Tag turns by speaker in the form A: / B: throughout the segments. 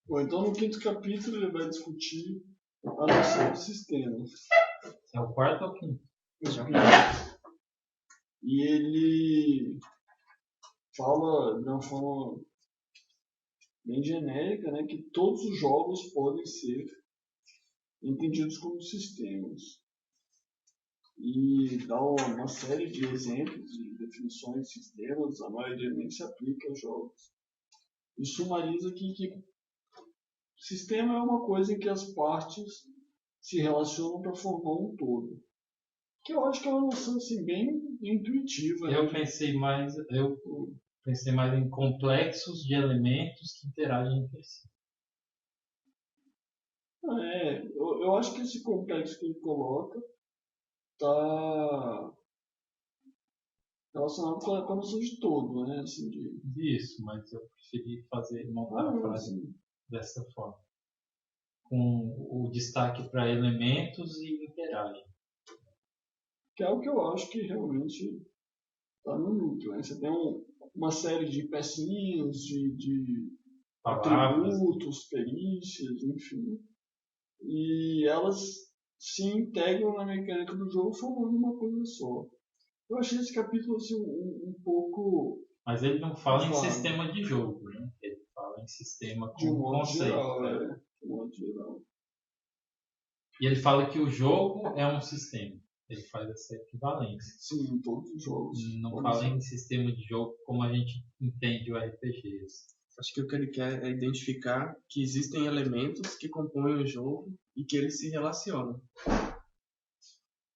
A: Bom, então no quinto capítulo ele vai discutir a noção de sistemas.
B: É o quarto ou o quinto?
A: E ele fala de uma forma bem genérica, né, que todos os jogos podem ser entendidos como sistemas. E dá uma série de exemplos de definições de sistemas, a maioria nem se aplica aos jogos. E sumariza que sistema é uma coisa em que as partes se relacionam para formar um todo. Que eu acho que é uma noção assim, bem intuitiva.
B: Eu pensei mais em complexos de elementos que interagem entre si.
A: Eu acho que esse complexo que ele coloca está relacionado com a noção de todo, né? Assim,
B: Isso, mas eu preferi montar a frase dessa forma. Com o destaque para elementos e interagem.
A: Que é o que eu acho que realmente está no núcleo. Né? Você tem uma série de pecinhas, de atributos, perícias, enfim. E elas se integram na mecânica do jogo formando uma coisa só. Eu achei esse capítulo assim, um pouco...
B: Mas ele não fala em sistema de jogo, né? Ele fala em sistema como conceito.
A: De modo geral.
B: E ele fala que o jogo é um sistema. Ele faz essa equivalência.
A: Sim, em todos os jogos.
B: Não fala em sistema de jogo como a gente entende o RPG.
C: Acho que o que ele quer é identificar que existem elementos que compõem o jogo e que eles se relacionam.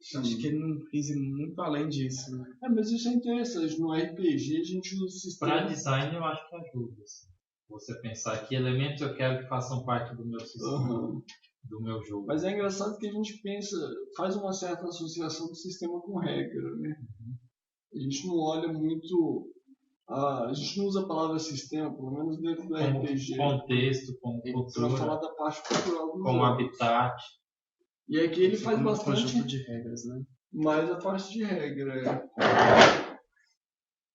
C: Sim. Acho que ele não quis ir muito além disso. Né?
A: Mas isso é interessante. No RPG a gente usa o sistema...
B: Para design eu acho que ajuda. Assim. Você pensar que elementos eu quero que façam parte do meu sistema, do meu jogo.
A: Mas é engraçado que a gente faz uma certa associação do sistema com regra, né? A gente não olha muito... a gente não usa a palavra sistema, pelo menos dentro do
B: como
A: RPG.
B: Contexto, como cultura.
A: Para falar da parte cultural do
B: como
A: jogo.
B: Habitat.
A: E aqui ele faz bastante...
C: conjunto de regras, né?
A: Mais a parte de regra,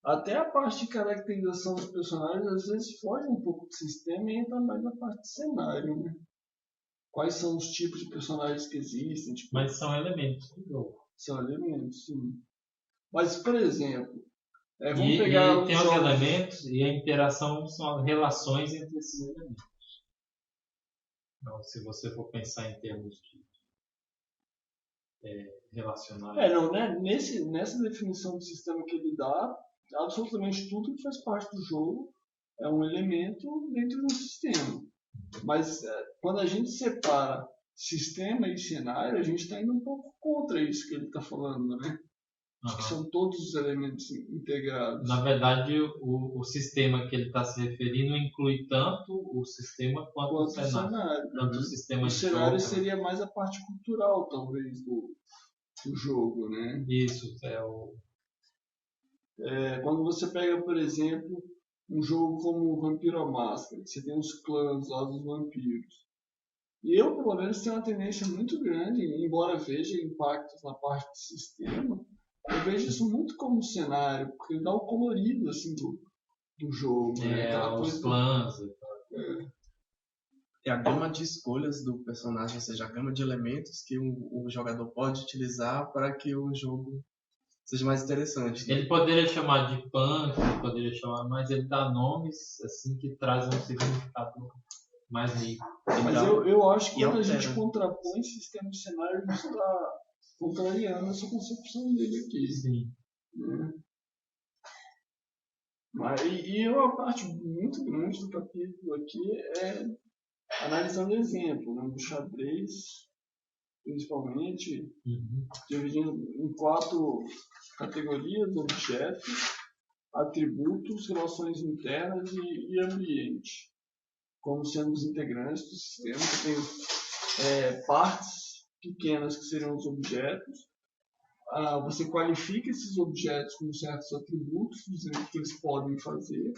A: Até a parte de caracterização dos personagens às vezes foge um pouco do sistema e entra mais na parte de cenário, né? Quais são os tipos de personagens que existem? Tipo...
B: Mas são elementos do jogo.
A: São elementos, sim. Mas, por exemplo,
B: vamos pegar tem os elementos e a interação são as relações entre esses elementos. Então, se você for pensar em termos de relacionais...
A: Nessa definição do sistema que ele dá, absolutamente tudo que faz parte do jogo é um elemento dentro de um sistema. Mas quando a gente separa sistema e cenário, a gente está indo um pouco contra isso que ele está falando, né? Que são todos os elementos integrados.
B: Na verdade, o sistema que ele está se referindo inclui tanto o sistema quanto o cenário. Tanto o sistema
A: o cenário seria mais a parte cultural, talvez, do jogo, né?
B: Isso,
A: quando você pega, por exemplo, um jogo como o Vampiro à Máscara, você tem os clãs lá dos vampiros. E eu, pelo menos, tenho uma tendência muito grande, embora veja impactos na parte do sistema, eu vejo isso muito como cenário, porque ele dá o colorido assim, do jogo.
B: Os clãs.
C: É a gama de escolhas do personagem, ou seja, a gama de elementos que o jogador pode utilizar para que o jogo seja mais interessante. Né?
B: Ele poderia chamar de punk, mas ele dá nomes assim que trazem um significado mais rico.
A: Mas eu acho que quando a gente contrapõe sistema de cenário, a gente está contrariando essa concepção dele aqui.
B: Sim.
A: E uma parte muito grande do capítulo aqui é analisando exemplo, né, do xadrez, principalmente, dividindo em 4 categorias: objetos, atributos, relações internas e ambiente, como sendo os integrantes do sistema. Você tem partes pequenas que seriam os objetos. Você qualifica esses objetos com certos atributos, dizendo o que eles podem fazer.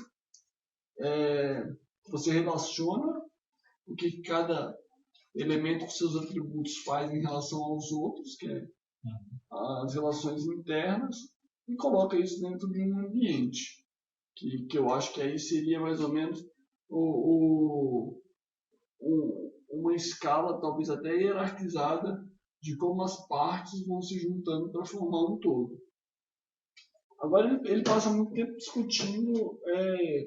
A: Você relaciona o que cada elemento com seus atributos faz em relação aos outros, que é as relações internas, e coloca isso dentro de um ambiente, que eu acho que aí seria mais ou menos uma escala talvez até hierarquizada de como as partes vão se juntando para formar um todo. Agora ele passa muito tempo discutindo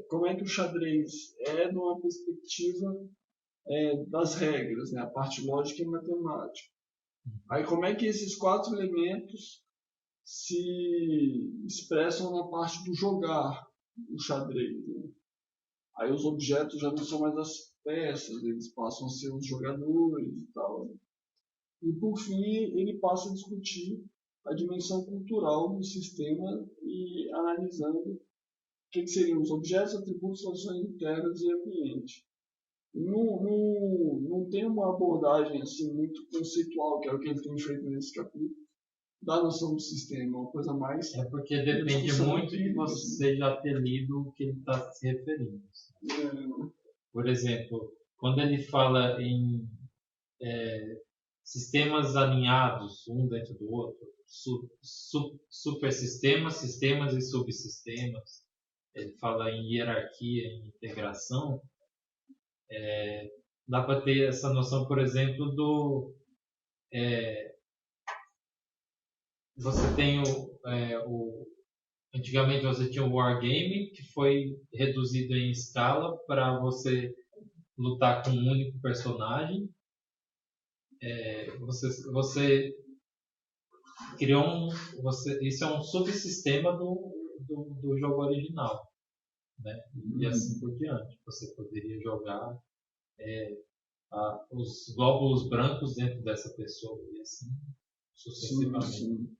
A: como é que o xadrez é numa perspectiva das regras, né? A parte lógica e matemática. Aí como é que esses 4 elementos se expressam na parte do jogar o xadrez, né? Aí os objetos já não são mais as peças, eles passam a ser os jogadores e tal. E por fim ele passa a discutir a dimensão cultural do sistema e analisando o que seriam os objetos, atributos, relações internas e ambiente. Não tem uma abordagem assim muito conceitual, que é o que ele tem feito nesse capítulo, da noção do sistema, uma coisa mais...
B: É porque depende muito de você já ter lido o que ele está se referindo. Por exemplo, quando ele fala em sistemas alinhados um dentro do outro, supersistemas, sistemas e subsistemas, ele fala em hierarquia, em integração, dá para ter essa noção, por exemplo, do... você tem antigamente você tinha o Wargame, que foi reduzido em escala para você lutar com um único personagem. Você criou isso é um subsistema do jogo original, né? E assim por diante. Você poderia jogar os glóbulos brancos dentro dessa pessoa e assim sucessivamente.
A: Sim.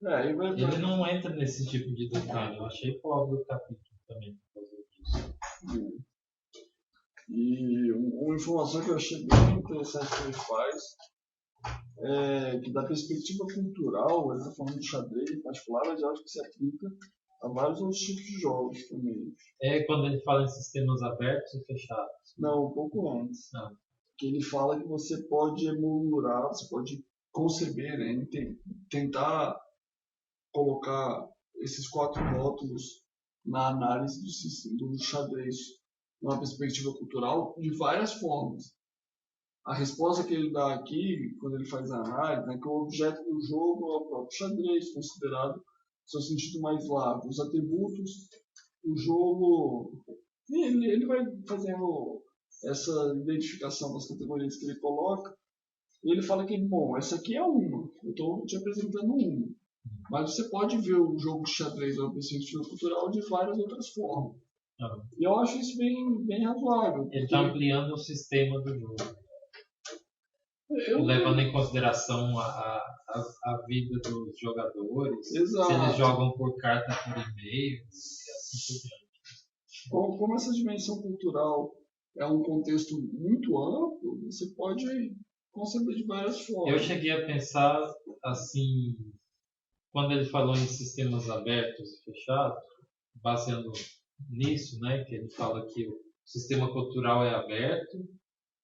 B: Ele não entra nesse tipo de detalhe. Eu achei pobre o capítulo também por causa disso.
A: E uma informação que eu achei bem interessante que ele faz é que da perspectiva cultural, ele está falando do xadrez em particular, mas eu acho que se aplica a vários outros tipos de jogos também.
B: Quando ele fala em sistemas abertos e fechados?
A: Não, um pouco antes. Que ele fala que você pode emolurar, você pode conceber, né, tentar colocar esses 4 rótulos na análise do xadrez numa perspectiva cultural de várias formas. A resposta que ele dá aqui, quando ele faz a análise, é que o objeto do jogo é o próprio xadrez, considerado no seu sentido mais largo. Os atributos do jogo... Ele vai fazendo essa identificação das categorias que ele coloca, e ele fala que, bom, essa aqui é uma, eu estou te apresentando uma. Mas você pode ver o jogo de xadrez na perspectiva cultural de várias outras formas. E eu acho isso bem razoável.
B: Ele está ampliando o sistema do jogo. Levando em consideração a vida dos jogadores.
A: Exato.
B: Se eles jogam por carta por e-mail e assim por diante.
A: Como essa dimensão cultural é um contexto muito amplo, você pode conceber de várias formas.
B: Eu cheguei a pensar assim, quando ele falou em sistemas abertos e fechados, baseando nisso, né, que ele fala que o sistema cultural é aberto,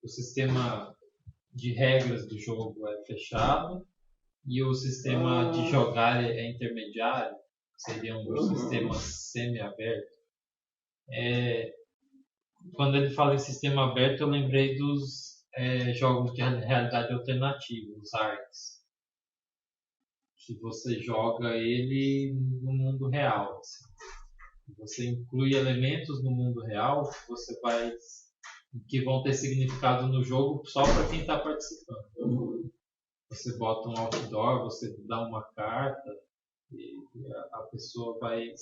B: o sistema de regras do jogo é fechado e o sistema de jogar é intermediário, seria um sistema semi-aberto. Quando ele fala em sistema aberto, eu lembrei dos jogos de realidade alternativa, os ARCs, que você joga ele no mundo real. Assim. Você inclui elementos no mundo real que vão ter significado no jogo só para quem está participando. Você bota um outdoor, você dá uma carta e a pessoa vai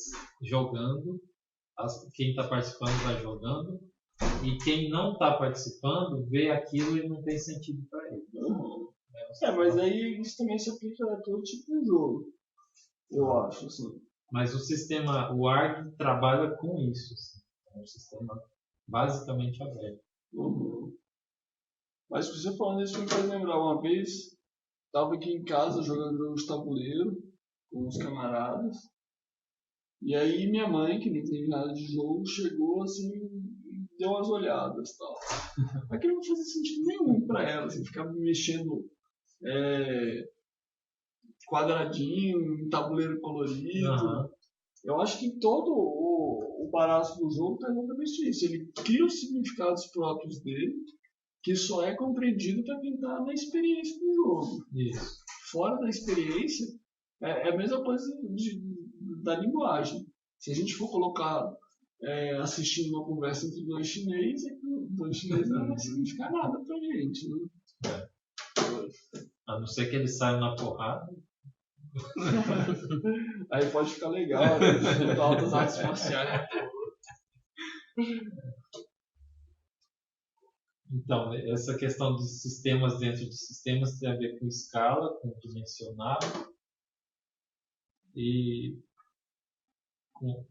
B: jogando, quem está participando vai jogando e quem não está participando vê aquilo e não tem sentido para ele.
A: Mas aí isso também se aplica a todo tipo de jogo, eu acho, assim.
B: Mas o ARG trabalha com isso, assim. É um sistema basicamente aberto.
A: Mas você falando isso me faz lembrar uma vez, estava aqui em casa jogando jogos de tabuleiro com os camaradas, e aí minha mãe, que não entende nada de jogo, chegou assim e deu umas olhadas e tal. Aquilo não fazia sentido nenhum para ela, assim, ficava mexendo quadradinho, em tabuleiro colorido. Eu acho que todo o barato do jogo está exatamente isso. Ele cria os significados próprios dele, que só é compreendido para quem está na experiência do jogo.
B: Isso.
A: Fora da experiência, é a mesma coisa da linguagem. Se a gente for colocar assistindo uma conversa entre dois chineses, não vai significar nada pra gente. Né?
B: A não ser que eles saiam na porrada.
A: Aí pode ficar legal, né? Altas artes marciais.
B: Então, essa questão dos sistemas dentro de sistemas tem a ver com escala, com dimensional e com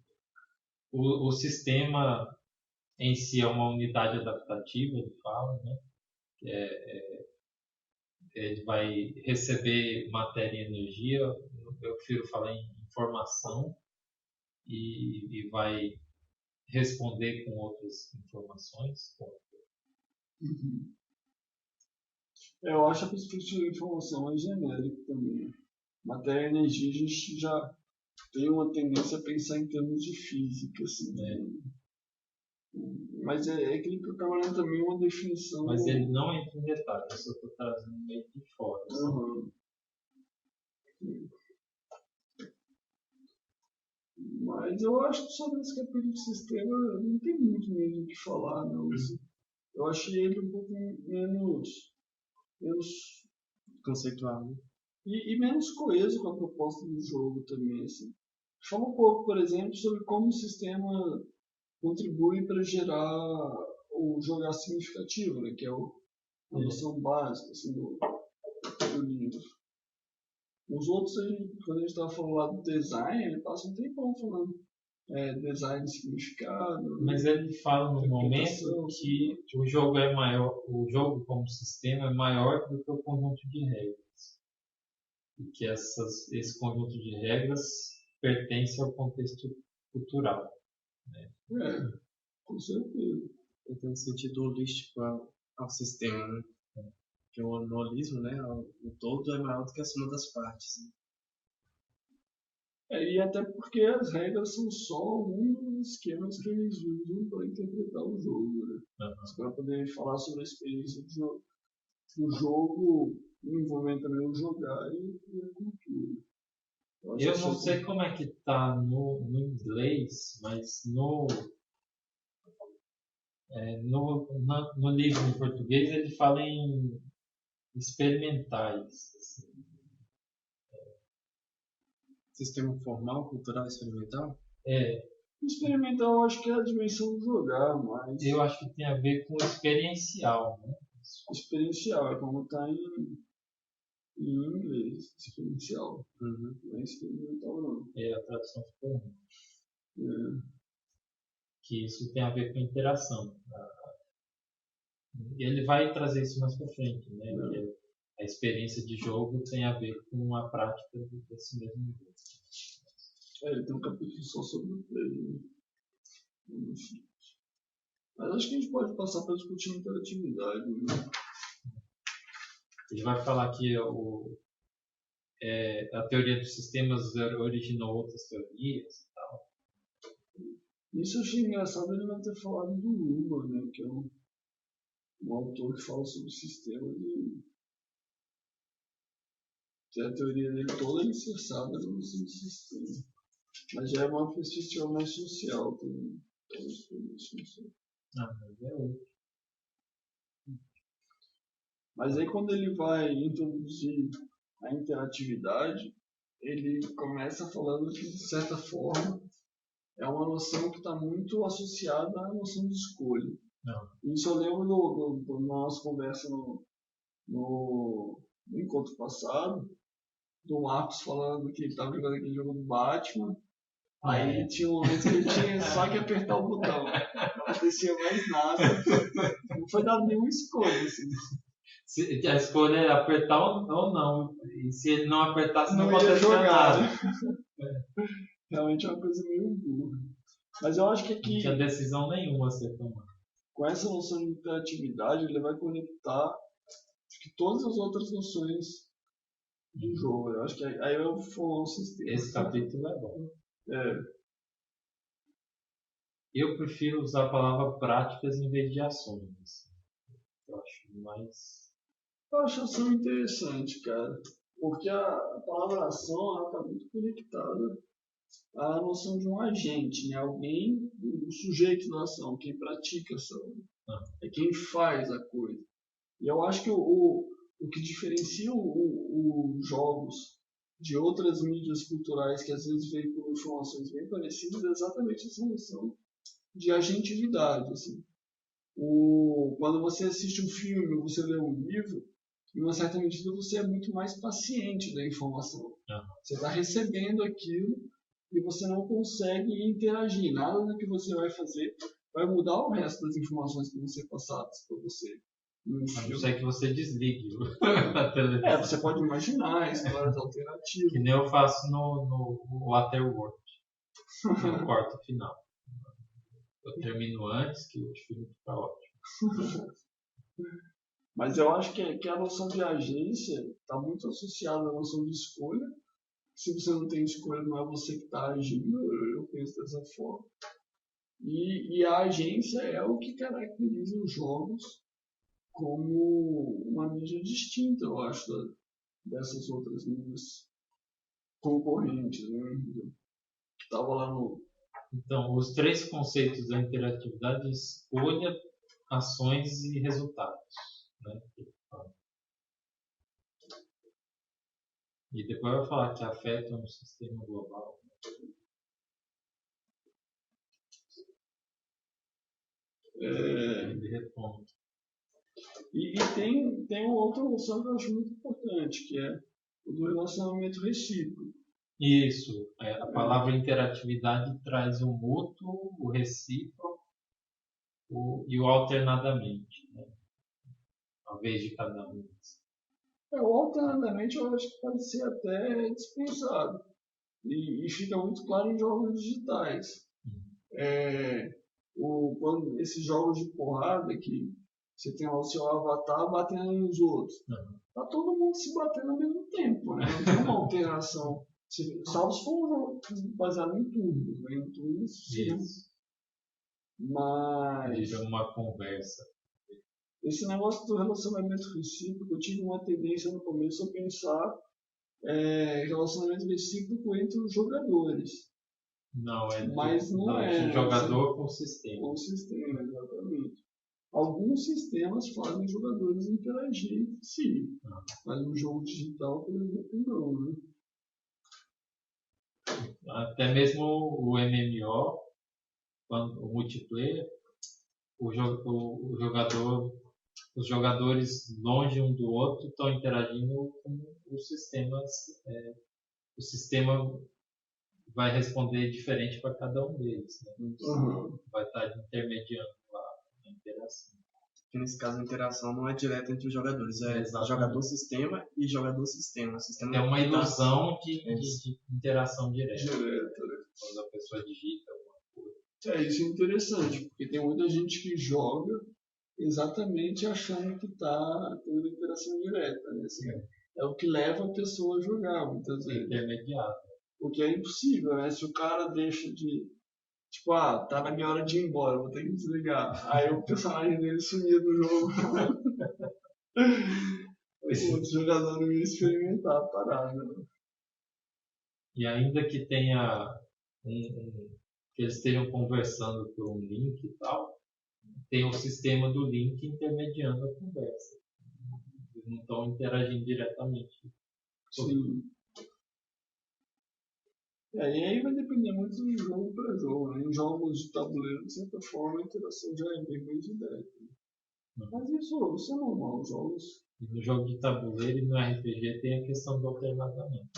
B: o sistema em si é uma unidade adaptativa, ele fala, né? Ele vai receber matéria e energia, eu prefiro falar em informação, e vai responder com outras informações.
A: Uhum. Eu acho a perspectiva de informação é genérica também. Matéria e energia a gente já tem uma tendência a pensar em termos de física, assim. Mas é que ele está trabalhando também uma definição.
B: Mas ele não entra em detalhes, eu só estou trazendo meio de fora.
A: Uhum. Mas eu acho que sobre esse capítulo de sistema não tem muito mesmo o que falar, não. Eu achei ele um pouco menos
C: Conceitual, né?
A: e menos coeso com a proposta do jogo também, assim. Fala um pouco, por exemplo, sobre como o sistema contribui para gerar o jogar significativo, né, que é a noção básica assim, do livro. Os outros, quando a gente estava falando lá do design, ele passa um tempão falando design de significado.
B: Mas ele fala no momento que o jogo é maior, o jogo como sistema é maior do que o conjunto de regras. E que esse conjunto de regras pertence ao contexto cultural. Né?
A: Com certeza.
C: Tem um sentido holístico ao sistema, né? Que o holismo, né? O todo é maior do que a soma das partes. Né?
A: E até porque as regras são só um dos esquemas que eles usam para interpretar o jogo. Né? Para poder falar sobre a experiência do jogo, envolvendo também o jogar e a cultura.
B: Eu não sei como é que está no inglês, mas no livro em português ele fala em experimentais. Assim.
C: Sistema formal, cultural, experimental?
A: Experimental eu acho que é a dimensão do jogar, mas...
B: Eu acho que tem a ver com experiencial, né?
A: Experiencial, é como está em inglês, experiencial.
C: Uhum.
A: Não é experimental, não.
B: A tradução ficou ruim. Que isso tem a ver com interação. Ele vai trazer isso mais pra frente, né? Que a experiência de jogo tem a ver com a prática desse mesmo jogo.
A: Ele tem um capítulo só sobre o play. Né? Mas acho que a gente pode passar para discutir a interatividade. Né?
B: Ele vai falar que a teoria dos sistemas originou outras teorias e tal.
A: Isso eu achei engraçado ele não ter falado do Luhmann, né? Que é um autor que fala sobre sistemas e tem a teoria dele toda alicerçada no sistema. Mas já é uma perspectiva mais social também.
B: Mas é outro.
A: Mas aí quando ele vai introduzir a interatividade, ele começa falando que, de certa forma, é uma noção que está muito associada à noção de escolha. Isso eu lembro da nossa conversa no encontro passado, do Marcos falando que ele estava jogando aquele jogo do Batman. Aí tinha um momento que ele tinha só que apertar o botão. Não acontecia mais nada. Não foi dado nenhuma escolha. Assim.
B: A escolha é apertar ou não. E se ele não apertasse, não
A: ia jogar.
B: Nada.
A: Realmente é uma coisa meio burra. Mas eu acho que aqui...
B: Não tinha decisão nenhuma a ser tomada.
A: Com essa noção de interatividade, ele vai conectar todas as outras noções do jogo. Eu acho que aí eu vou falar um sistema.
B: Esse capítulo é bom. Eu prefiro usar a palavra práticas em vez de ações. Assim. Eu acho mais...
A: Eu acho ação interessante, cara. Porque a palavra ação está muito conectada à noção de um agente, né? Alguém, o sujeito da ação, quem pratica a ação. É quem faz a coisa. E eu acho que o que diferencia os jogos de outras mídias culturais que às vezes veiculam informações bem parecidas é exatamente essa noção de agentividade. Assim. Quando você assiste um filme, você lê um livro, em uma certa medida você é muito mais paciente da informação. Você está recebendo aquilo e você não consegue interagir. Nada do que você vai fazer vai mudar o resto das informações que vão ser passadas para você.
B: A não ser que você desligue a televisão.
A: Você pode imaginar histórias alternativas.
B: Que nem eu faço no Waterworld. No quarto final. Eu termino antes, que o filme fica ótimo.
A: Mas eu acho que a noção de agência está muito associada à noção de escolha. Se você não tem escolha, não é você que está agindo, eu penso dessa forma. E a agência é o que caracteriza os jogos como uma mídia distinta, eu acho, dessas outras mídias concorrentes, né? Que estava lá no...
B: Então, os 3 conceitos da interatividade: escolha, ações e resultados. Né? E depois vai falar que afetam o sistema global. Ele responde.
A: E tem uma outra noção que eu acho muito importante, que é o do relacionamento recíproco.
B: Isso. A palavra interatividade traz o mútuo, o recíproco e o alternadamente. Né? Ao invés de cada um.
A: O alternadamente eu acho que pode ser até dispensado. E fica muito claro em jogos digitais. Quando esses jogos de porrada que você tem lá o seu avatar batendo nos outros. Tá todo mundo se batendo ao mesmo tempo, né? Não tem uma alteração. Salvo se for um jogo baseado em turnos, né? Em turnos, sim. Mas...
B: Vira uma conversa.
A: Esse negócio do relacionamento recíproco, eu tive uma tendência no começo a pensar relacionamento recíproco entre os jogadores.
B: Não,
A: mas não é.
B: Jogador com sistema.
A: Com sistema, exatamente. Alguns sistemas fazem jogadores interagir entre si, mas no jogo digital, por exemplo, não, né?
B: Até mesmo o MMO, o multiplayer, os jogadores longe um do outro estão interagindo com os sistemas. O sistema vai responder diferente para cada um deles. Né? Vai estar intermediando a interação.
C: Que nesse caso a interação não é direta entre os jogadores, é jogador-sistema e jogador-sistema.
B: É uma ilusão de interação direta. Quando a pessoa digita alguma coisa.
A: Isso é interessante, porque tem muita gente que joga exatamente achando que está tendo interação direta. Né? É o que leva a pessoa a jogar, muitas vezes.
B: Intermediado.
A: Porque é impossível, né? Se o cara deixa de... Tipo, tá na minha hora de ir embora, vou ter que desligar. Aí o personagem dele sumia do jogo. O outro jogador não ia experimentar a parada. Né?
B: E ainda que tenha que eles estejam conversando por um link e tal, tem o sistema do link intermediando a conversa. Eles não estão interagindo diretamente.
A: Sim. E aí vai depender muito de jogo para jogo. Né? Em jogos de tabuleiro, de certa forma, a interação já é bem mais direta. Mas isso é normal, os jogos.
B: E no jogo de tabuleiro e no RPG tem a questão do alternadamente.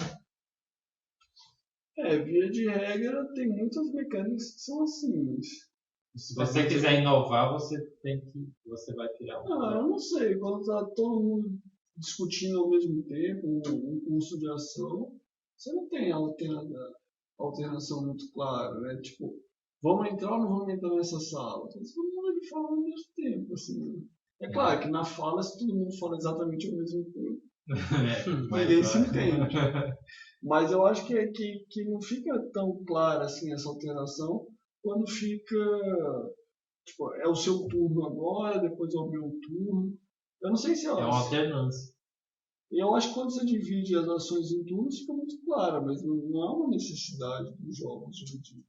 A: Via de regra, tem muitas mecânicas que são assim.
B: Se você quiser inovar, você vai criar
A: eu não sei. Quando tá todo mundo discutindo ao mesmo tempo um curso de ação, você não tem alteração muito clara, né? Tipo, vamos entrar ou não vamos entrar nessa sala? Todo mundo ali fala ao mesmo tempo, assim. É claro que na fala, se todo mundo fala exatamente ao mesmo tempo, ninguém se entende. Mas eu acho que não fica tão clara assim essa alteração, quando fica, tipo, é o seu turno agora, depois é o meu turno. Eu não sei se
B: É uma alternância.
A: eu acho que quando você divide as ações em turnos fica muito claro, mas não é uma necessidade dos jogos de dia.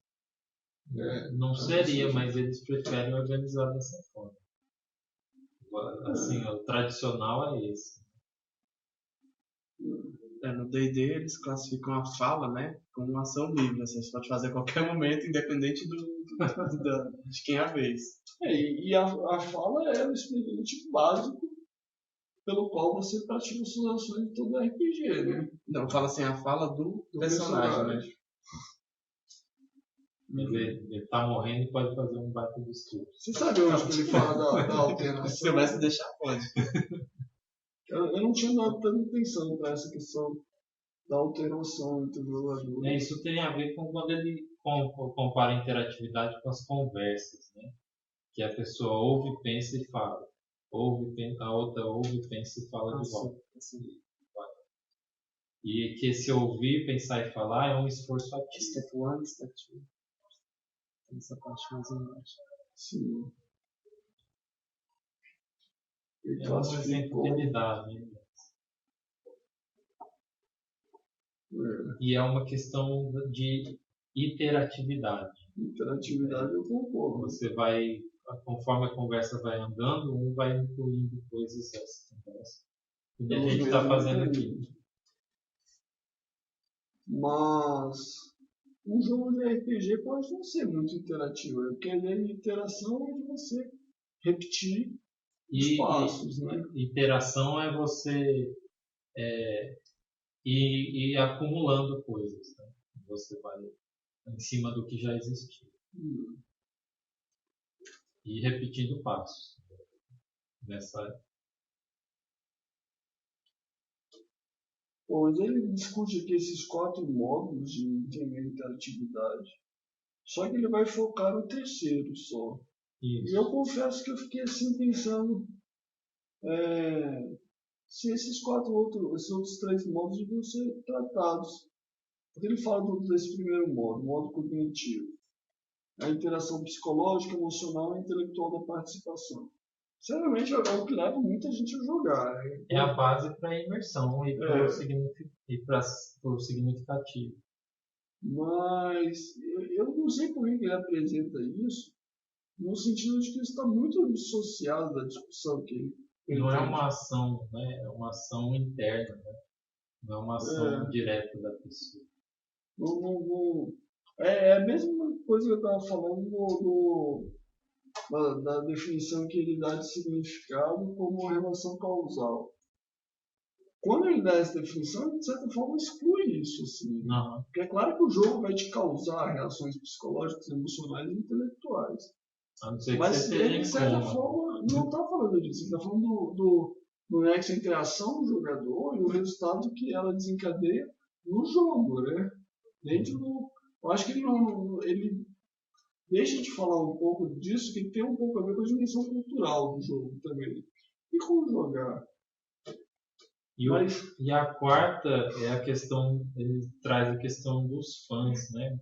B: Não seria, mas eles preferem organizar dessa forma. Assim, o tradicional é esse.
C: No D&D eles classificam a fala, né, como uma ação livre. Você pode fazer a qualquer momento, independente de quem é a vez.
A: E a fala é o expediente básico pelo qual você pratica suas ações em todo RPG, né?
C: Não, fala assim, a fala do personagem, né?
B: Ele tá morrendo e pode fazer um baita de estupro.
A: Você sabe onde que ele fala da alteração?
C: Se eu se deixar, pode.
A: Eu não tinha dado tanta atenção para essa questão da alteração entre os jogadores.
B: Isso tem a ver com quando ele compara a interatividade com as conversas, né? Que a pessoa ouve, pensa e fala. A outra ouve, pensa e fala de volta.
C: Sim.
B: E que esse ouvir, pensar e falar é um esforço ativo.
C: Step 1, Step 2. Essa parte mais embaixo.
A: Sim.
B: É um exemplo que ele dá, né? E é uma questão de interatividade.
A: Interatividade eu concordo.
B: Você vai, conforme a conversa vai andando, um vai incluindo coisas dessa conversa. E a gente está fazendo aqui.
A: Mas um jogo de RPG pode não ser muito interativo, porque a interação é de você repetir os passos, né?
B: Interação é você ir acumulando coisas, né? Você vai em cima do que já existiu. E repetindo passos.
A: Pois ele discute aqui esses 4 modos de entender interatividade, só que ele vai focar no terceiro só.
B: Isso.
A: E eu confesso que eu fiquei assim pensando se esses outros 3 modos deviam ser tratados. Porque ele fala desse primeiro modo, modo cognitivo. A interação psicológica, emocional e intelectual da participação. Sinceramente, é o que leva muita gente a jogar. Né?
B: É a base para a imersão e para o significativo.
A: Mas eu não sei por que ele apresenta isso, no sentido de que isso está muito dissociado da discussão que ele
B: não
A: tem.
B: É uma ação, né? É uma ação interna, né? Não é uma ação direta da pessoa.
A: É a mesma coisa que eu estava falando da definição que ele dá de significado como uma relação causal. Quando ele dá essa definição, ele de certa forma exclui isso. Assim, porque é claro que o jogo vai te causar reações psicológicas, emocionais e intelectuais.
B: A não ser que
A: mas ele, de certa
B: coma.
A: forma, não está falando disso. Ele está falando do nexo entre a ação do jogador e o resultado que ela desencadeia no jogo, né? Dentro do... Eu acho que ele deixa de falar um pouco disso, que tem um pouco a ver com a dimensão cultural do jogo também. E como jogar.
B: E a quarta é a questão, ele traz a questão dos fãs, né?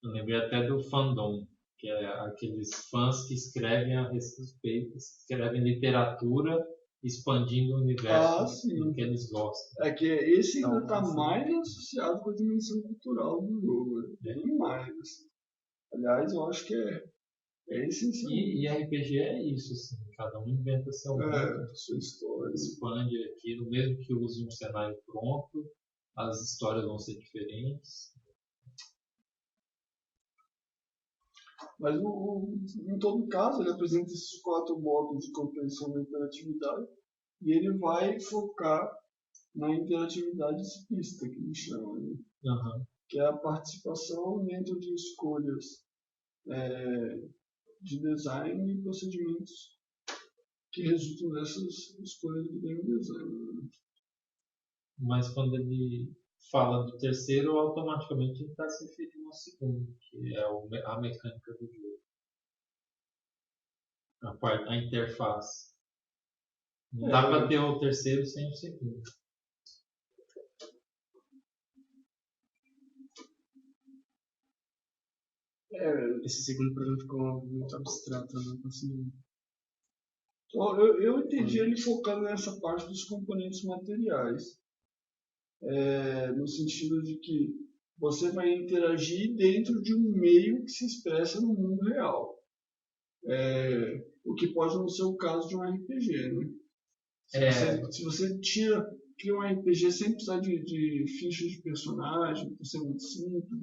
B: Eu lembrei até do fandom, que é aqueles fãs que escrevem a respeito, escrevem literatura expandindo o universo do que eles gostam.
A: É que esse ainda está mais associado com a dimensão cultural do jogo. Bem mais. Aliás, eu acho que é essencial.
B: E RPG é isso, assim. Cada um inventa seu mundo,
A: sua história.
B: Expande aquilo, mesmo que use um cenário pronto, as histórias vão ser diferentes.
A: Mas em todo caso, ele apresenta esses 4 modos de compreensão da interatividade e ele vai focar na interatividade explícita, que ele chama, né? Que é a participação dentro de escolhas de design e procedimentos que resultam dessas escolhas do game design. Né?
B: Mas quando ele fala do terceiro, automaticamente ele está se referindo ao segundo, que é a mecânica do jogo. A interface. Não dá para ter o terceiro sem o segundo.
C: Esse segundo para mim ficou muito abstrato, eu não consegui.
A: Eu entendi ele focando nessa parte dos componentes materiais, no sentido de que você vai interagir dentro de um meio que se expressa no mundo real. O que pode não ser o caso de um RPG, né? Se você cria um RPG sem precisar de fichas de personagem, por ser muito simples,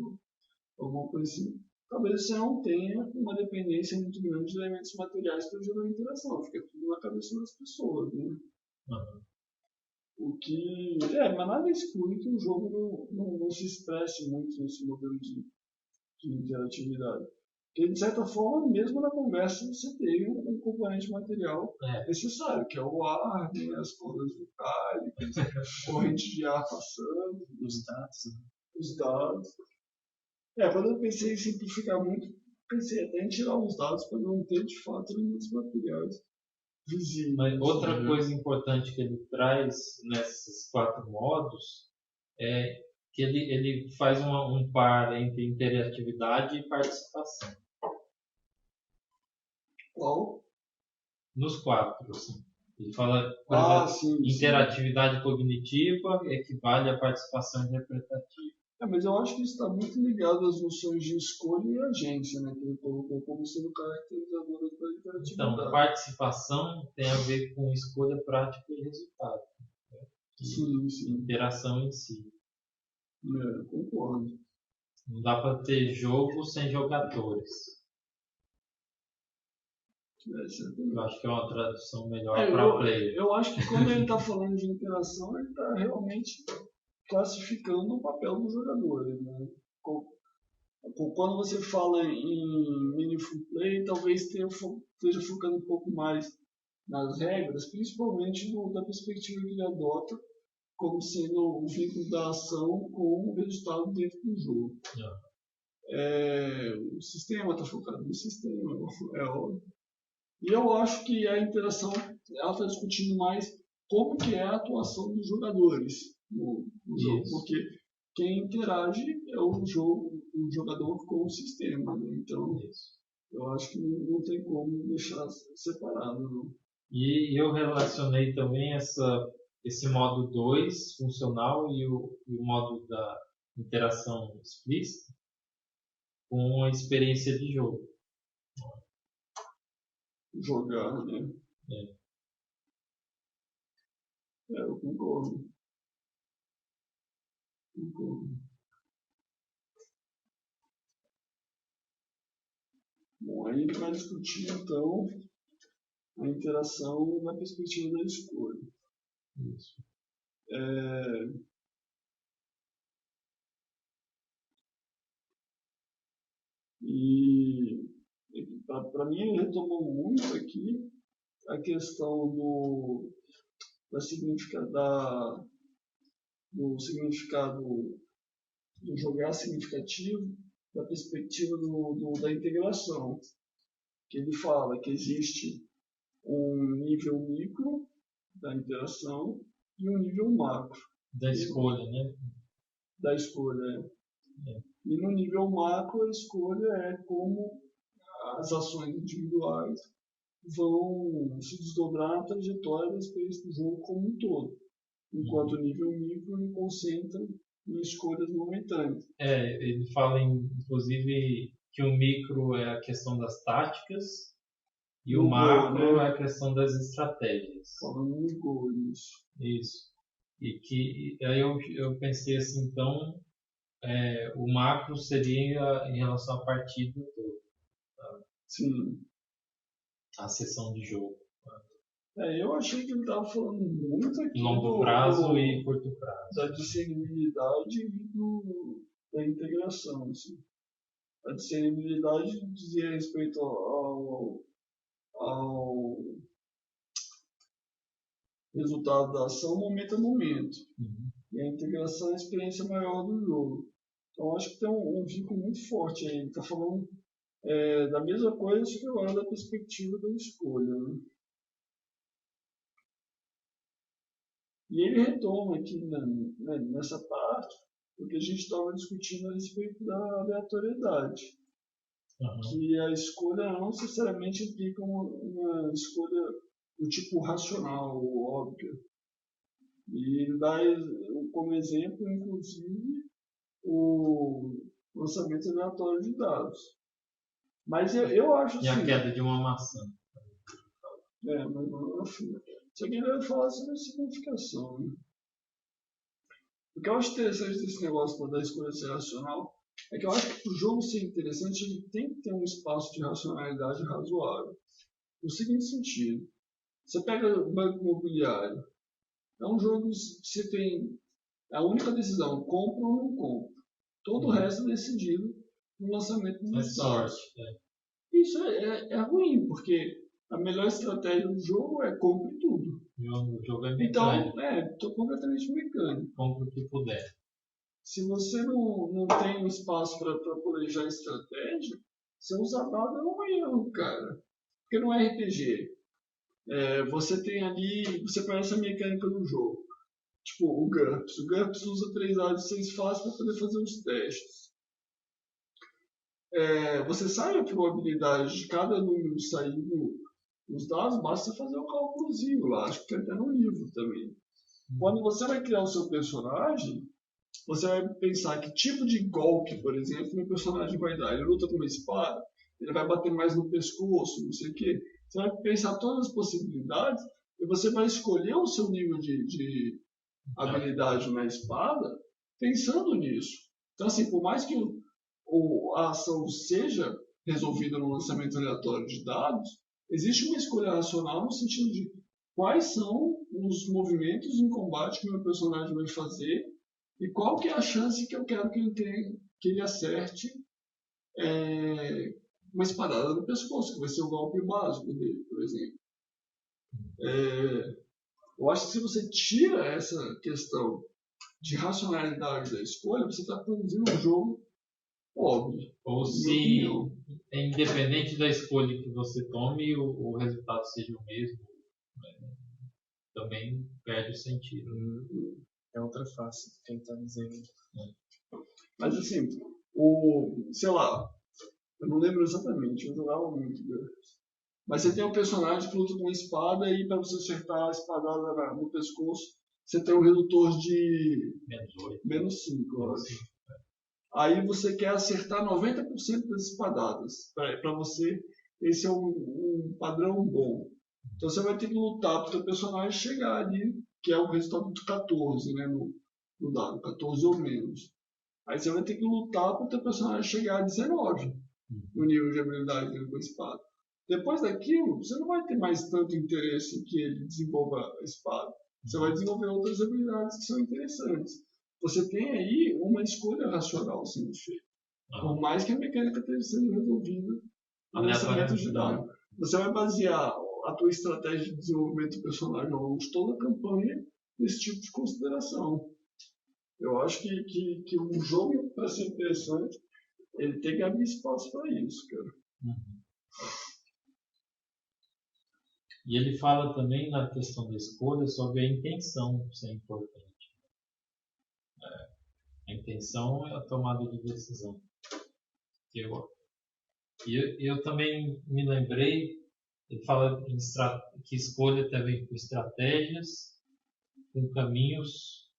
A: alguma coisa assim, talvez você não tenha uma dependência muito grande de elementos materiais para gerar interação. Fica tudo na cabeça das pessoas, né?
B: Uhum.
A: O que. Mas nada exclui que o jogo não se expresse muito nesse modelo de interatividade. Porque, de certa forma, mesmo na conversa, você tem um componente material necessário, que é o ar, né, as cordas vocálicas, corrente de ar passando, os dados. Quando eu pensei em simplificar muito, pensei até em tirar os dados para não ter, de fato, elementos materiais visíveis.
B: Mas outra coisa importante que ele traz nesses 4 modos é que ele faz um par entre interatividade e participação.
A: Qual?
B: Nos 4, assim. Ele fala,
A: sim,
B: interatividade cognitiva equivale à participação interpretativa.
A: Mas eu acho que isso está muito ligado às noções de escolha e agência, né? Que ele colocou como sendo caracterizadoras da interatividade.
B: Então, participação tem a ver com escolha, prática e resultado. Né?
A: Sim.
B: Interação em si.
A: Concordo.
B: Não dá para ter jogo sem jogadores. Eu acho que é uma tradução melhor para player.
A: Eu acho que quando ele está falando de interação, ele está realmente classificando o papel dos jogadores. Né? Quando você fala em meaningful play, talvez esteja focando um pouco mais nas regras, principalmente da perspectiva que ele adota como sendo o vínculo da ação com o resultado dentro do jogo. O sistema está focado no sistema, é óbvio. E eu acho que a interação ela está discutindo mais como que é a atuação dos jogadores no jogo, porque quem interage é o jogador com o sistema, né? Então eu acho que não tem como deixar separado. Não.
B: E eu relacionei também esse modo 2 funcional e o modo da interação explícita com a experiência de jogo.
A: Jogar, né? Eu concordo. Bom, aí ele vai discutir então a interação na perspectiva da escolha.
B: Isso.
A: E para mim ele retomou muito aqui a questão do significado do jogar significativo da perspectiva da integração, que ele fala que existe um nível micro da interação e um nível macro.
B: Da escolha, né?
A: Da escolha, E no nível macro, a escolha é como as ações individuais vão se desdobrar na trajetória da experiência do jogo como um todo. Enquanto o nível micro ele concentra em escolhas momentâneas.
B: Ele fala, inclusive, que o micro é a questão das táticas e o macro é a questão das estratégias.
A: Falando no gol, isso.
B: Isso. E que aí eu pensei assim, então, o macro seria em relação à partida toda. Tá?
A: Sim.
B: A sessão de jogo.
A: Eu achei que ele estava falando muito aqui
B: longo prazo e curto prazo.
A: Da discernibilidade e da integração. Assim. A discernibilidade dizia respeito ao resultado da ação momento a momento. E a integração é a experiência maior do jogo. Então acho que tem um vínculo muito forte aí. Ele está falando da mesma coisa, só que agora da perspectiva da escolha. Né? E ele retoma aqui nessa parte o que a gente estava discutindo a respeito da aleatoriedade. que a escolha não necessariamente implica uma escolha do tipo racional ou óbvia. E ele dá como exemplo, inclusive, o lançamento aleatório de dados. Mas eu acho
B: E
A: assim...
B: a queda de uma maçã.
A: Mas não, só que ele vai falar sobre a significação, né? O que eu acho interessante desse negócio da escolha ser racional é que eu acho que para o jogo ser interessante ele tem que ter um espaço de racionalidade razoável. No seguinte sentido, você pega o banco imobiliário, é um jogo que você tem a única decisão, compra ou não compra. Todo o resto é decidido no lançamento do
B: sorte.
A: Isso é ruim, porque a melhor estratégia do jogo é compre tudo.
B: O jogo é mecânico.
A: Então, estou completamente mecânico.
B: Compre o que puder.
A: Se você não tem um espaço para planejar estratégia, você usar dado é um erro, cara. Porque não é RPG. Você tem ali, você conhece a mecânica do jogo. Tipo, o GURPS. O GURPS usa 3 dados de 6 faces para poder fazer os testes. Você sabe a probabilidade de cada número sair nos dados, basta você fazer um cálculozinho lá. Acho que tem até no livro também. Quando você vai criar o seu personagem, você vai pensar que tipo de golpe, por exemplo, meu personagem vai dar. Ele luta com uma espada, ele vai bater mais no pescoço, não sei o quê. Você vai pensar todas as possibilidades e você vai escolher o seu nível de habilidade na espada pensando nisso. Então, assim, por mais que a ação seja resolvida no lançamento aleatório de dados, existe uma escolha racional no sentido de quais são os movimentos em combate que meu personagem vai fazer e qual que é a chance que eu quero que ele tenha, que ele acerte uma espadada no pescoço, que vai ser o golpe básico dele, por exemplo. Eu acho que se você tira essa questão de racionalidade da escolha, você está produzindo um jogo óbvio.
B: Ou se, independente da escolha que você tome, o resultado seja o mesmo, também perde o sentido.
C: É outra face de quem está dizendo.
A: Mas assim, sei lá, eu não lembro exatamente, eu jogava muito GURPS. Mas você tem um personagem que luta com uma espada e para você acertar a espadada no pescoço, você tem um redutor de menos 5, eu acho. Aí você quer acertar 90% das espadadas. Para você, esse é um padrão bom. Então você vai ter que lutar para o seu personagem chegar ali, que é o resultado de 14, né, no dado, 14 ou menos. Aí você vai ter que lutar para o seu personagem chegar a 19 no nível de habilidade dele com a espada. Depois daquilo, você não vai ter mais tanto interesse em que ele desenvolva a espada. Você vai desenvolver outras habilidades que são interessantes. Você tem aí uma escolha racional sendo feita. Por mais que a mecânica esteja sendo resolvida no lançamento de dados. Você vai basear a tua estratégia de desenvolvimento do personagem ao longo de toda a campanha nesse tipo de consideração. Eu acho que um jogo, para ser interessante, ele tem que abrir espaço para isso, cara.
B: E ele fala também na questão da escolha sobre a intenção ser importante. A intenção é a tomada de decisão. Eu também me lembrei, ele fala que escolha também com estratégias, com caminhos,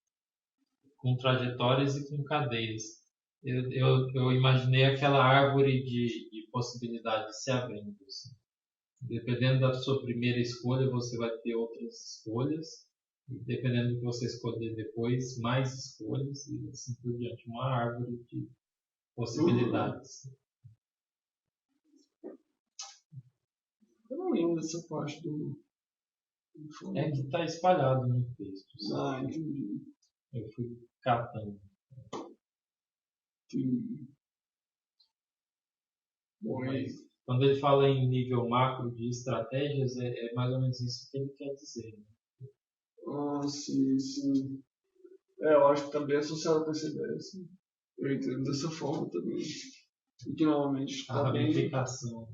B: com trajetórias e com cadeias. Eu imaginei aquela árvore de possibilidades se abrindo. Assim. Dependendo da sua primeira escolha, você vai ter outras escolhas. E dependendo do que você escolher depois, mais escolhas e assim por diante. Uma árvore de possibilidades.
A: Eu não lembro dessa parte do
B: É que está espalhado no texto.
A: Entendi.
B: Eu fui catando.
A: Bom,
B: mas quando ele fala em nível macro de estratégias, é mais ou menos isso que ele quer dizer. Né?
A: Sim. Eu acho que também é associado com essa ideia. Assim. Eu entendo dessa forma também. E que normalmente
B: a ramificação.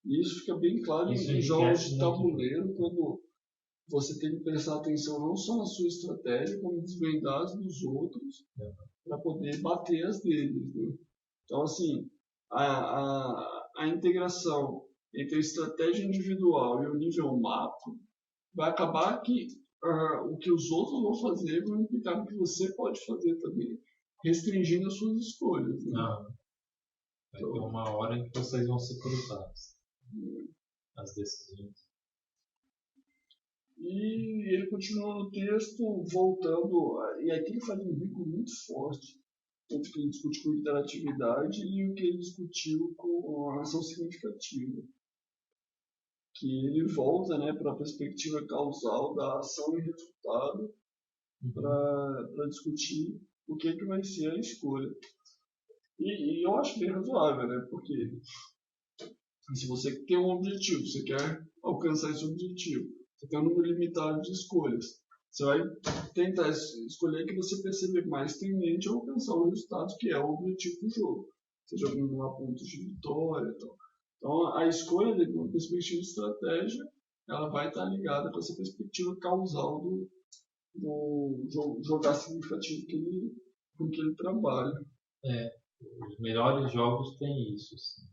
A: E isso fica bem claro em jogos de tabuleiro, quando você tem que prestar atenção não só na sua estratégia, como desvendar as dos outros, para poder bater as deles. Né? Então, assim, a integração entre a estratégia individual e o nível macro vai acabar que o que os outros vão fazer vai implicar no que você pode fazer também, restringindo as suas escolhas. Né?
B: Vai ter uma hora em que vocês vão se cruzar as decisões.
A: E ele continua no texto, voltando, e aqui ele faz um vínculo muito forte entre o que ele discute com interatividade e o que ele discutiu com a ação significativa. Que ele volta, né, para a perspectiva causal da ação e resultado para discutir o que vai ser a escolha. E eu acho bem razoável, né, porque se você tem um objetivo, você quer alcançar esse objetivo, você tem um número limitado de escolhas, você vai tentar escolher que você perceber mais tendente a alcançar o resultado que é o objetivo do jogo, seja acumular pontos de vitória e tal. Então, a escolha de uma perspectiva de estratégia, ela vai estar ligada com essa perspectiva causal do jogar significativo com que ele trabalha.
B: Os melhores jogos têm isso, assim.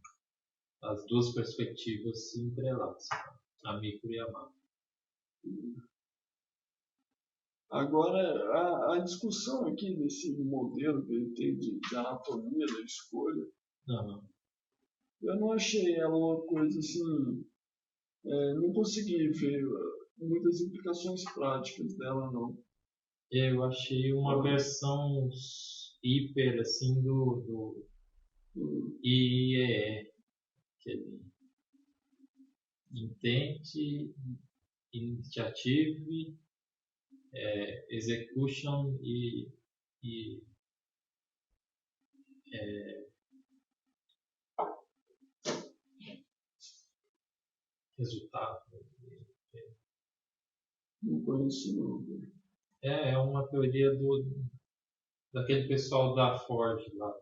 B: As duas perspectivas se entrelaçam, a micro e a macro.
A: Agora, a discussão aqui desse modelo que ele tem de anatomia da escolha, eu não achei ela uma coisa assim, não consegui ver muitas implicações práticas dela, não.
B: Eu achei uma versão hiper, assim, do IEE, que é Intent, Initiative, Execution e resultado.
A: Não conheço, não.
B: É uma teoria daquele pessoal da Ford lá,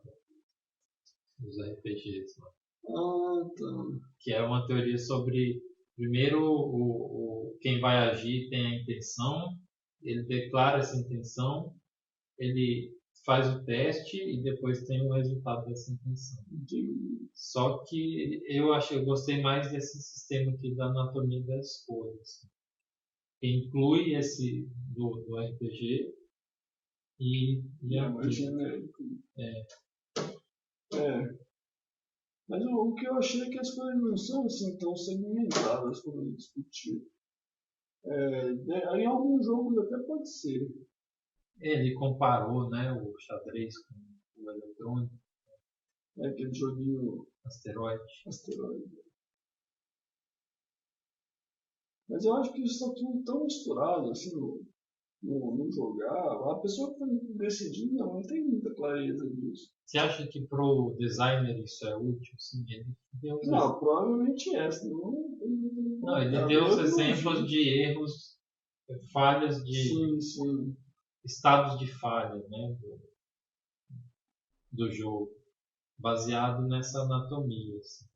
B: dos RPGs lá.
A: Tá.
B: Que é uma teoria sobre, primeiro, quem vai agir tem a intenção, ele declara essa intenção, ele faz o teste e depois tem o resultado dessa intenção. Só que eu gostei mais desse sistema aqui da anatomia da escolha. Assim. Inclui esse do RPG e
A: mais genérico. Mas o que eu achei é que as coisas não são assim tão segmentadas como ele discutiu. Em alguns jogos até pode ser.
B: Ele comparou, né, o xadrez com o eletrônico.
A: Aquele joguinho
B: Asteroide.
A: Mas eu acho que isso está tudo tão misturado assim no jogar. A pessoa que está decidindo não tem muita clareza disso.
B: Você acha que para o designer isso é útil? Sim,
A: não, provavelmente é.
B: Não, ele deu os exemplos de erros, falhas de
A: sim.
B: estados de falha, né, do jogo, baseado nessa anatomia. Assim.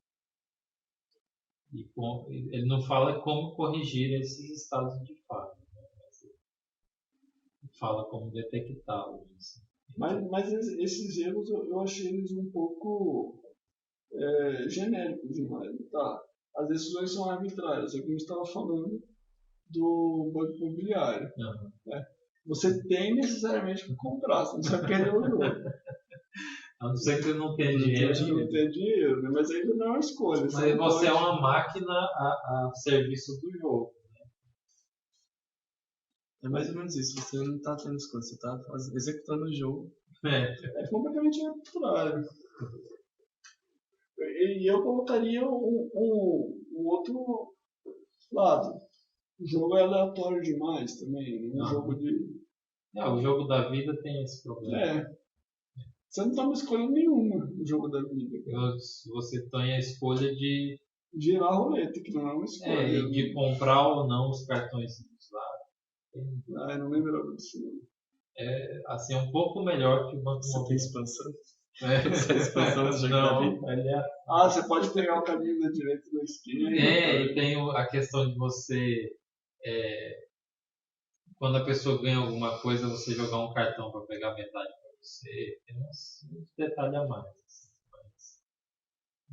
B: Ele não fala como corrigir esses estados de falha, né, mas fala como detectá-los. Assim.
A: Mas esses erros eu achei eles um pouco genéricos demais. Tá? As decisões são arbitrárias, é como eu estava falando do banco imobiliário. Né? Você tem necessariamente que comprar, senão você vai perder o jogo.
B: A não ser que você não tenha dinheiro.
A: Não tem dinheiro, né? Mas ainda não é uma escolha.
B: Mas você é uma máquina a serviço do jogo. Né?
C: É mais ou menos isso. Você não está tendo escolha, você está executando o jogo.
A: É completamente arbitrário. E eu colocaria um outro lado. O jogo é aleatório demais também.
B: O jogo da vida tem esse problema.
A: Você não toma escolha nenhuma no jogo da vida.
B: Você tem a escolha de
A: girar a roleta, que não é uma escolha.
B: E de comprar ou não os cartões lá.
A: Eu não lembrava disso.
B: Assim, é um pouco melhor que o Banco
C: Você tem expansão?
B: Essa expansão do jogo da vida.
A: Você pode pegar o caminho da direita e da esquerda.
B: E tem a questão de você quando a pessoa ganha alguma coisa, você jogar um cartão para pegar metade para você. Tem uns detalhes a mais. Assim, mas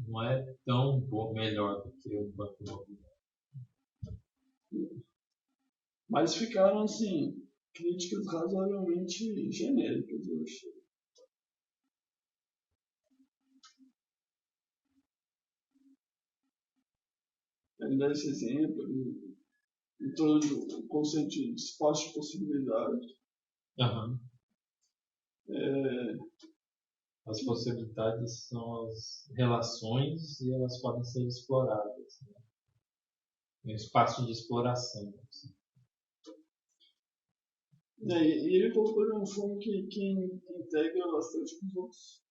B: não é tão melhor do que um banco imobiliário.
A: Mas ficaram, assim, críticas razoavelmente genéricas, eu achei. Ele dá esse exemplo, ele introduz o conceito de espaço de possibilidade.
B: Uhum.
A: É,
B: As possibilidades são as relações e elas podem ser exploradas. Né? Um espaço de exploração. Assim.
A: e ele colocou de uma forma que integra bastante com os outros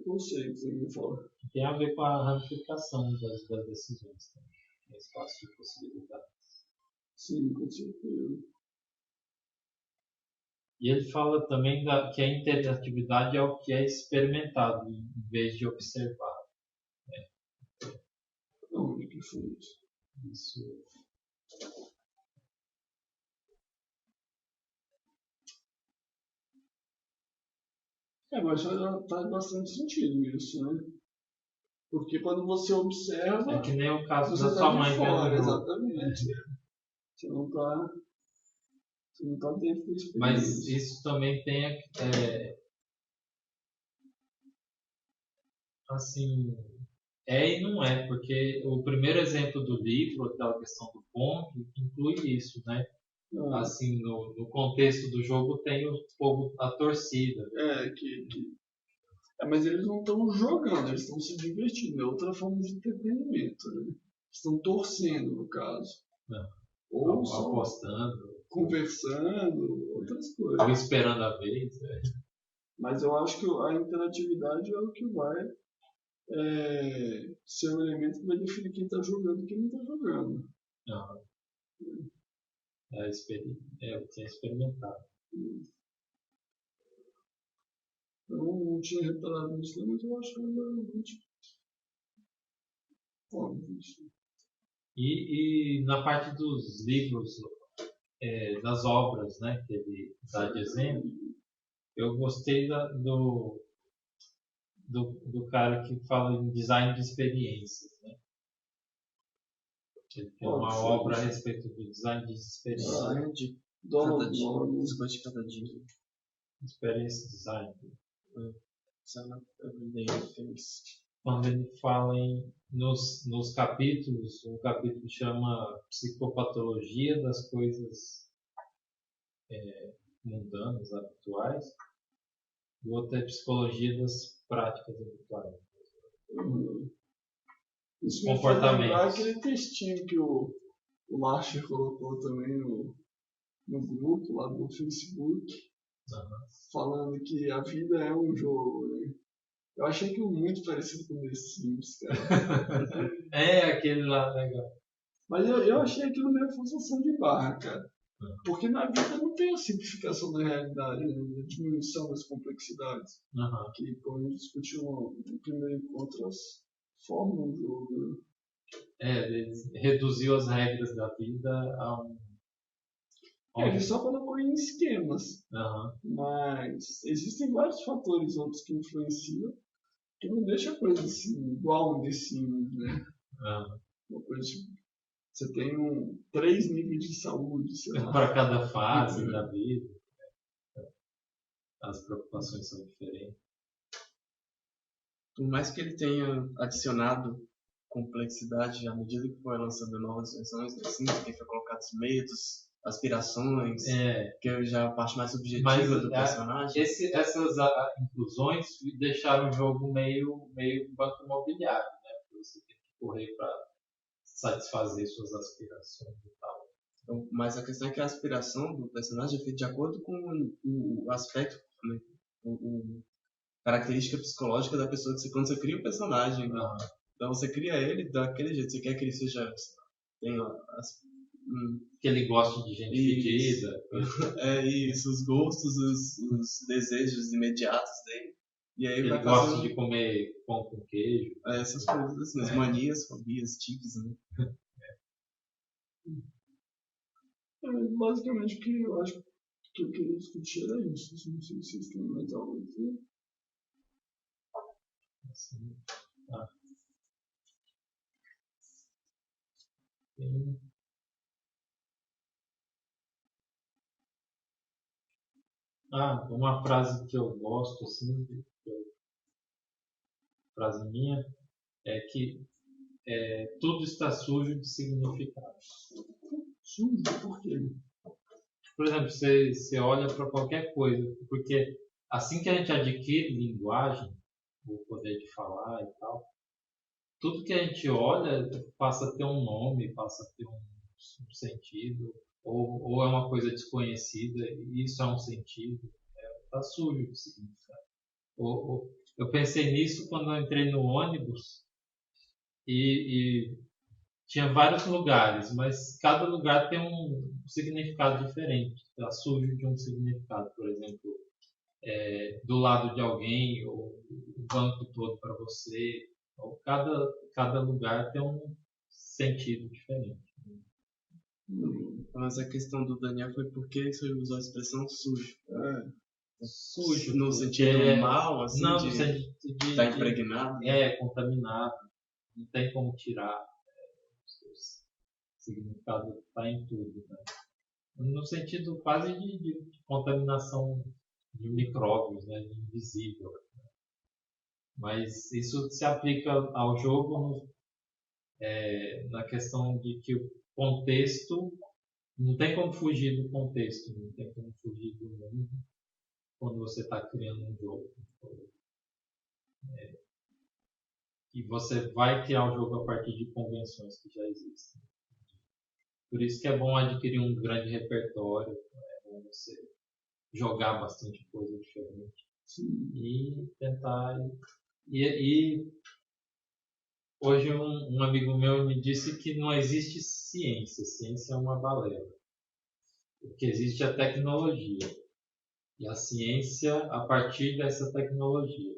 A: conceitos. Ele fala.
B: Tem a ver com a ramificação das decisões. Também. Um espaço de possibilidades.
A: Sim, com certeza.
B: E ele fala também que a interatividade é o que é experimentado, em vez de observado.
A: Onde que foi isso?
B: Isso.
A: Mas faz bastante sentido isso, né? Porque quando você observa.
B: É que nem o caso
A: você
B: da sua mãe
A: fora,
B: vendo.
A: exatamente. Você não está dentro da experiência.
B: Mas isso também tem assim, e não é, porque o primeiro exemplo do livro, aquela questão do ponto, inclui isso, né? Assim, no contexto do jogo tem o povo, a torcida.
A: Mas eles não estão jogando, eles estão se divertindo. É outra forma de entretenimento, né? Estão torcendo, no caso.
B: Não.
A: Ou
B: apostando.
A: Conversando, outras coisas.
B: Ou esperando a vez.
A: Mas eu acho que a interatividade é o que vai ser um elemento que vai definir quem está jogando e quem não está jogando.
B: Não. O que é experimentado.
A: Eu não tinha reparado nisso, mas eu acho que é realmente óbvio isso.
B: E na parte dos livros, das obras, né, que ele dá de exemplo, eu gostei do cara que fala em design de experiências, né? Ele tem uma obra a respeito do design de experiências.
C: Design de cada dia, as coisas de cada dia.
B: Experiência design.
C: Feliz.
B: Quando ele fala nos capítulos, um capítulo chama Psicopatologia das Coisas Mundanas, Habituais, e o outro é Psicologia das Práticas Habituais.
A: Isso me faz lembrar aquele textinho que o Larcher colocou também no grupo lá do Facebook, falando que a vida é um jogo, né? Eu achei aquilo muito parecido com The Sims, cara.
B: Aquele lá, legal.
A: Mas eu achei aquilo meio forçação de barra, cara. Porque na vida não tem a simplificação da realidade, né? A diminuição das complexidades. Que, como a gente discutiu no primeiro encontro, as formam do jogo.
B: Ele reduziu as regras da vida a um.
A: Ele só colocou em esquemas. Mas existem vários fatores outros que influenciam, que não deixa a coisa assim, igual um The Sims, né? Uma coisa tipo, você tem 3 níveis de saúde, sei lá.
B: Para cada fase da vida. As preocupações são diferentes.
C: Por mais que ele tenha adicionado complexidade à medida que foi lançando novas versões do Sims, que foi colocado os medos, aspirações, que é já a parte mais subjetiva do personagem.
B: Essas inclusões deixaram o jogo meio banco imobiliário, né? Você tem que correr para satisfazer suas aspirações e tal.
C: Então, mas a questão é que a aspiração do personagem é feita de acordo com o aspecto, né? Característica psicológica da pessoa quando você cria o personagem. Então você cria ele daquele jeito. Você quer que ele seja.
B: Que ele goste de gente fedida.
C: Isso, os gostos, os desejos imediatos dele. E aí
B: ele gosta de comer pão com queijo.
C: Essas coisas assim, as manias, fobias, tiques, né?
A: Basicamente, o que eu acho que eu queria discutir era isso. Não sei se vocês têm mais algo a dizer.
B: Assim, uma frase que eu gosto, assim, frase minha, é que tudo está sujo de significado.
A: Sujo? Por quê?
B: Por exemplo, você olha para qualquer coisa, porque assim que a gente adquire linguagem, o poder de falar e tal, tudo que a gente olha passa a ter um nome, passa a ter um sentido, ou é uma coisa desconhecida, e isso é um sentido, está sujo de significado. Eu pensei nisso quando eu entrei no ônibus e tinha vários lugares, mas cada lugar tem um significado diferente. Está sujo de um significado, por exemplo, do lado de alguém, ou o banco todo para você. Ou cada lugar tem um sentido diferente.
C: Mas a questão do Daniel foi porque você usou a expressão sujo.
B: Sujo.
C: No sentido mal, assim,
B: não,
C: de estar impregnado.
B: Contaminado. Não tem como tirar. O significado está em tudo. Né? No sentido quase de contaminação de micróbios, né? De invisível. Mas isso se aplica ao jogo na questão de que o contexto, não tem como fugir do contexto, não tem como fugir do mundo quando você está criando um jogo. E você vai criar um jogo a partir de convenções que já existem. Por isso que é bom adquirir um grande repertório, é bom você jogar bastante coisa diferente. Sim. E tentar... E hoje um amigo meu me disse que não existe ciência. Ciência é uma balela. O que existe é a tecnologia. E a ciência a partir dessa tecnologia.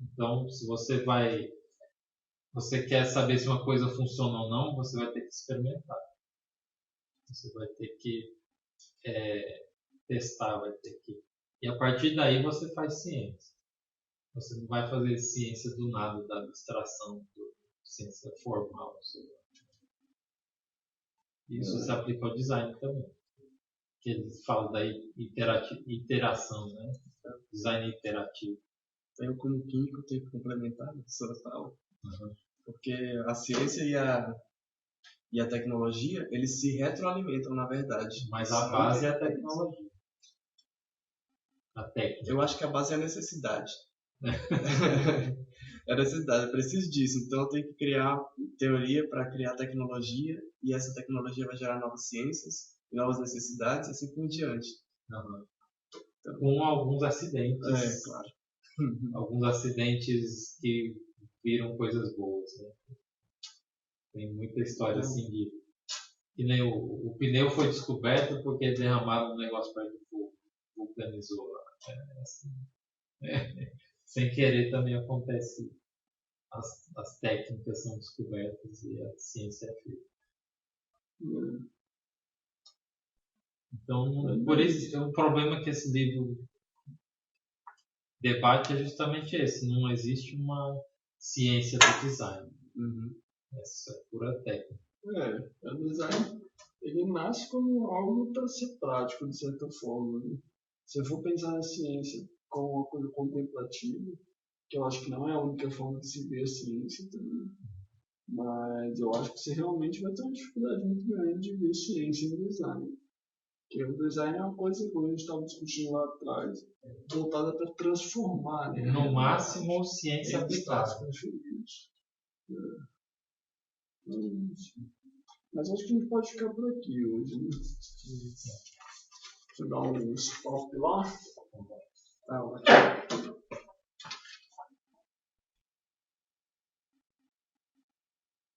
B: Então, se você quer saber se uma coisa funciona ou não, você vai ter que experimentar. Você vai ter que testar, vai ter que... E a partir daí você faz ciência. Você não vai fazer ciência do nada, da abstração, ciência formal. Isso se aplica ao design também. Que eles falam da iteração, né? Design iterativo.
C: Eu, como químico, tenho que complementar a professora fala. Porque a ciência e a tecnologia, eles se retroalimentam, na verdade.
B: Mas a base é a tecnologia. A técnica.
C: Eu acho que a base é a necessidade. É a necessidade, eu preciso disso. Então eu tenho que criar teoria para criar tecnologia, e essa tecnologia vai gerar novas ciências, novas necessidades e assim por diante.
B: Então, com alguns acidentes.
C: Claro.
B: Alguns acidentes que viram coisas boas. Né? Tem muita história assim de... Que nem o pneu foi descoberto porque derramaram um negócio perto do fogo. Vulcanizou lá. Sem querer também acontece. As técnicas são descobertas e a ciência é feita. Então, por isso, o problema que esse livro debate é justamente esse. Não existe uma ciência do design. Essa é pura técnica.
A: O design ele nasce como algo para ser prático, de certa forma. Né? Se eu for pensar na ciência como uma coisa contemplativa, que eu acho que não é a única forma de se ver a ciência também, mas eu acho que você realmente vai ter uma dificuldade muito grande de ver ciência em design. Porque o design é uma coisa, como a gente estava discutindo lá atrás, voltada para transformar. Né?
B: No máximo, ciência aplicada.
A: Mas acho que a gente pode ficar por aqui hoje. Né? Deixa eu dar um stop lá. Tá ótimo.